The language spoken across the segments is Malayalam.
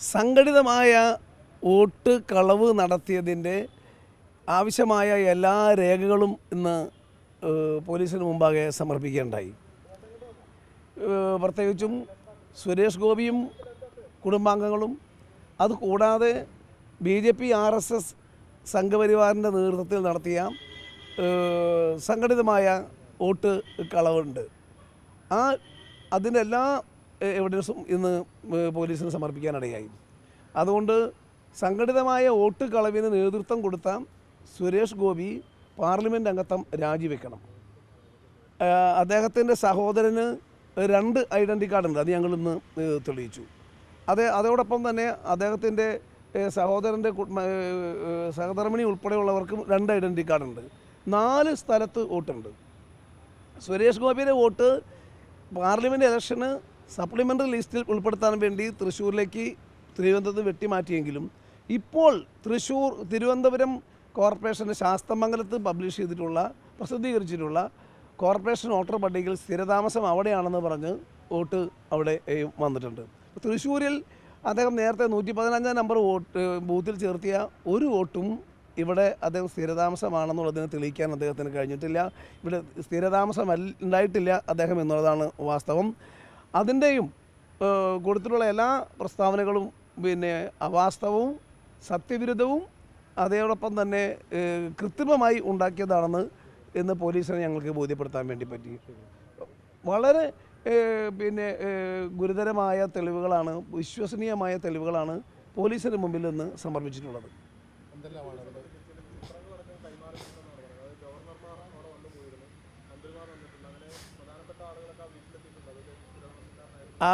സംഘടിതമായ വോട്ട് കളവ് നടത്തിയതിൻ്റെ ആവശ്യമായ എല്ലാ രേഖകളും ഇന്ന് പോലീസിന് മുമ്പാകെ സമർപ്പിക്കേണ്ടായി. പ്രത്യേകിച്ചും സുരേഷ് ഗോപിയും കുടുംബാംഗങ്ങളും, അതുകൂടാതെ BJP RSS സംഘപരിവാറിൻ്റെ നേതൃത്വത്തിൽ നടത്തിയ സംഘടിതമായ വോട്ട് കളവുണ്ട്. അതിൻ്റെ എല്ലാ എവിഡൻസും ഇന്ന് പോലീസിന് സമർപ്പിക്കാനിടയായി. അതുകൊണ്ട് സംഘടിതമായ വോട്ട് കളവിന് നേതൃത്വം കൊടുത്ത സുരേഷ് ഗോപി പാർലമെൻറ്റ് അംഗത്വം രാജിവെക്കണം. അദ്ദേഹത്തിൻ്റെ സഹോദരന് 2 ഐഡൻറ്റി കാർഡുണ്ട്, അത് ഞങ്ങളിന്ന് തെളിയിച്ചു. അതോടൊപ്പം തന്നെ അദ്ദേഹത്തിൻ്റെ സഹോദരൻ്റെ സഹധർമ്മിണി ഉൾപ്പെടെയുള്ളവർക്കും 2 ഐഡൻറ്റി കാർഡുണ്ട്. 4 സ്ഥലത്ത് വോട്ടുണ്ട്. സുരേഷ് ഗോപിയുടെ വോട്ട് പാർലമെൻറ്റ് ഇലക്ഷന് സപ്ലിമെൻ്ററി ലിസ്റ്റിൽ ഉൾപ്പെടുത്താൻ വേണ്ടി തിരുവനന്തപുരത്ത് വെട്ടിമാറ്റിയെങ്കിലും ഇപ്പോൾ തിരുവനന്തപുരം കോർപ്പറേഷൻ്റെ ശാസ്തമംഗലത്ത് പ്രസിദ്ധീകരിച്ചിട്ടുള്ള കോർപ്പറേഷൻ വോട്ടർ പട്ടികയിൽ സ്ഥിരതാമസം അവിടെയാണെന്ന് പറഞ്ഞ് വോട്ട് അവിടെ വന്നിട്ടുണ്ട്. തൃശ്ശൂരിൽ അദ്ദേഹം നേരത്തെ 115 നമ്പർ ബൂത്തിൽ ചേർത്തിയ ഒരു വോട്ടും ഇവിടെ അദ്ദേഹം സ്ഥിരതാമസമാണെന്നുള്ളതിനെ തെളിയിക്കാൻ അദ്ദേഹത്തിന് കഴിഞ്ഞിട്ടില്ല. ഇവിടെ സ്ഥിരതാമസം ഉണ്ടായിട്ടില്ല അദ്ദേഹം എന്നുള്ളതാണ് വാസ്തവം. അതിൻ്റെയും കൊടുത്തിട്ടുള്ള എല്ലാ പ്രസ്താവനകളും അവാസ്തവവും സത്യവിരുദ്ധവും അതോടൊപ്പം തന്നെ കൃത്രിമമായി ഉണ്ടാക്കിയതാണെന്ന് ഇന്ന് പോലീസിനെ ഞങ്ങൾക്ക് ബോധ്യപ്പെടുത്താൻ വേണ്ടി പറ്റി. വളരെ ഗുരുതരമായ തെളിവുകളാണ്, വിശ്വസനീയമായ തെളിവുകളാണ് പോലീസിന് മുമ്പിൽ നിന്ന് സമർപ്പിച്ചിട്ടുള്ളത്.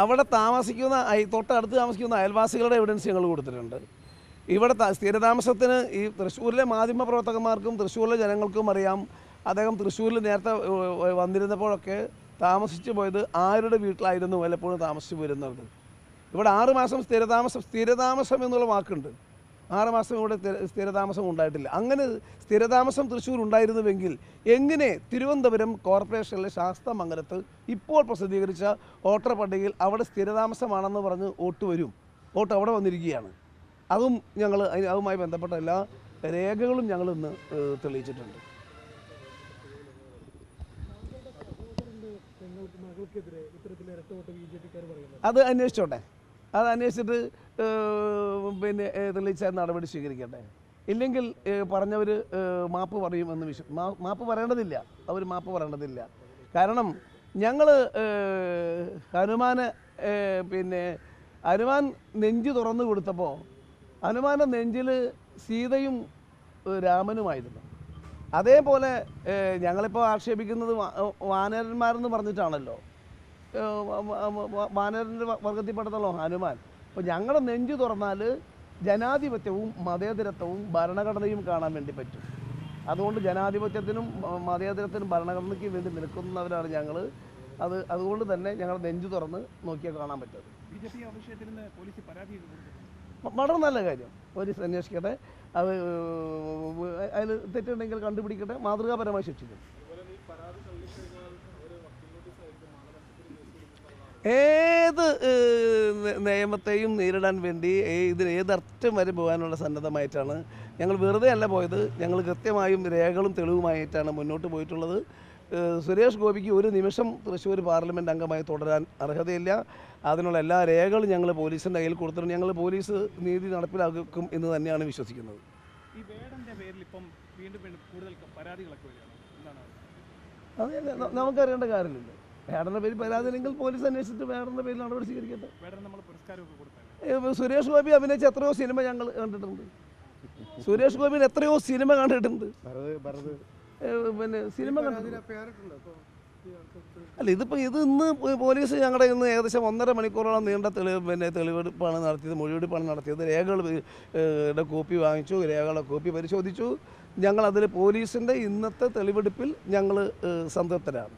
അവിടെ തൊട്ടടുത്ത് താമസിക്കുന്ന അയൽവാസികളുടെ എവിഡൻസ് ഞങ്ങൾ കൊടുത്തിട്ടുണ്ട്. ഇവിടെ സ്ഥിരതാമസത്തിന് ഈ തൃശ്ശൂരിലെ മാധ്യമപ്രവർത്തകന്മാർക്കും തൃശ്ശൂരിലെ ജനങ്ങൾക്കും അറിയാം, അദ്ദേഹം തൃശ്ശൂരിൽ നേരത്തെ വന്നിരുന്നപ്പോഴൊക്കെ താമസിച്ചു പോയത് ആരുടെ വീട്ടിലായിരുന്നു വല്ലപ്പോഴും താമസിച്ചു പോരുന്നത്. ഇവിടെ 6 മാസം സ്ഥിരതാമസം എന്നുള്ള വാക്കുണ്ട്. 6 മാസം ഇവിടെ സ്ഥിരതാമസം ഉണ്ടായിട്ടില്ല. അങ്ങനെ സ്ഥിരതാമസം തൃശ്ശൂർ ഉണ്ടായിരുന്നുവെങ്കിൽ എങ്ങനെ തിരുവനന്തപുരം കോർപ്പറേഷനിലെ ശാസ്തമംഗലത്ത് ഇപ്പോൾ പ്രസിദ്ധീകരിച്ച വോട്ടർ പട്ടികയിൽ അവിടെ സ്ഥിരതാമസമാണെന്ന് പറഞ്ഞ് വോട്ട് അവിടെ വന്നിരിക്കുകയാണ്. അതുമായി ബന്ധപ്പെട്ട എല്ലാ രേഖകളും ഞങ്ങൾ ഇന്ന് തെളിയിച്ചിട്ടുണ്ട്. അത് അന്വേഷിച്ചോട്ടെ, അത് അന്വേഷിച്ചിട്ട് തെളിയിച്ച നടപടി സ്വീകരിക്കട്ടെ. ഇല്ലെങ്കിൽ പറഞ്ഞവർ മാപ്പ് പറയുമെന്ന് മാപ്പ് പറയേണ്ടതില്ല, അവർ മാപ്പ് പറയേണ്ടതില്ല. കാരണം ഞങ്ങൾ ഹനുമാൻ നെഞ്ച് തുറന്നു കൊടുത്തപ്പോൾ ഹനുമാൻ്റെ നെഞ്ചിൽ സീതയും രാമനുമായിരുന്നു. അതേപോലെ ഞങ്ങളിപ്പോൾ ആക്ഷേപിക്കുന്നത് വാനരന്മാരെന്ന് പറഞ്ഞിട്ടാണല്ലോ, വാനരൻ്റെ വർഗത്തിൽപ്പെടുത്തല്ലോ ഹനുമാൻ. അപ്പോൾ ഞങ്ങളുടെ നെഞ്ച് തുറന്നാൽ ജനാധിപത്യവും മതേതരത്വവും ഭരണഘടനയും കാണാൻ വേണ്ടി പറ്റും. അതുകൊണ്ട് ജനാധിപത്യത്തിനും മതേതരത്തിനും ഭരണഘടനയ്ക്ക് വേണ്ടി നിൽക്കുന്നവരാണ് ഞങ്ങൾ. അതുകൊണ്ട് തന്നെ ഞങ്ങൾ നെഞ്ച് തുറന്ന് നോക്കിയാൽ കാണാൻ പറ്റും. വളരെ നല്ല കാര്യം, പോലീസ് അന്വേഷിക്കട്ടെ, അതിൽ തെറ്റുണ്ടെങ്കിൽ കണ്ടുപിടിക്കട്ടെ, മാതൃകാപരമായി ശിക്ഷിക്കും. ഏത് നിയമത്തെയും നേരിടാൻ വേണ്ടി ഏതറ്റം വരെ പോകാനുള്ള സന്നദ്ധമായിട്ടാണ് ഞങ്ങൾ. വെറുതെ അല്ല പോയത്, ഞങ്ങൾ കൃത്യമായും രേഖകളും തെളിവുമായിട്ടാണ് മുന്നോട്ട് പോയിട്ടുള്ളത്. സുരേഷ് ഗോപിക്ക് ഒരു നിമിഷം തൃശ്ശൂർ പാർലമെൻറ്റ് അംഗമായി തുടരാൻ അർഹതയില്ല. അതിനുള്ള എല്ലാ രേഖകളും ഞങ്ങൾ പോലീസിൻ്റെ കയ്യിൽ കൊടുത്തിട്ടുണ്ട്. ഞങ്ങൾ പോലീസ് നീതി നടപ്പിലാക്കും എന്ന് തന്നെയാണ് വിശ്വസിക്കുന്നത്. അത് നമുക്കറിയേണ്ട കാര്യമില്ല. വേടൻ്റെ പേരിൽ പരാതിയില്ലെങ്കിൽ പോലീസ് അന്വേഷിച്ചിട്ട് വേടൻ്റെ പേരിൽ നടപടി സ്വീകരിക്കട്ടെ. സുരേഷ് ഗോപി അഭിനയിച്ച എത്രയോ സിനിമ ഞങ്ങൾ കണ്ടിട്ടുണ്ട്. സുരേഷ് ഗോപിയിൽ എത്രയോ സിനിമ കണ്ടിട്ടുണ്ട്. സിനിമ അല്ല, ഇത് ഇന്ന് പോലീസ് ഞങ്ങളുടെ ഇന്ന് ഏകദേശം 1.5 മണിക്കൂറോളം നീണ്ട തെളിവെടുപ്പാണ് നടത്തിയത്, മൊഴിയെടുപ്പാണ് നടത്തിയത്. രേഖകളുടെ കോപ്പി വാങ്ങിച്ചു, രേഖകളുടെ കോപ്പി പരിശോധിച്ചു. ഞങ്ങളതിൽ പോലീസിൻ്റെ ഇന്നത്തെ തെളിവെടുപ്പിൽ ഞങ്ങൾ സംതൃപ്തരാണ്.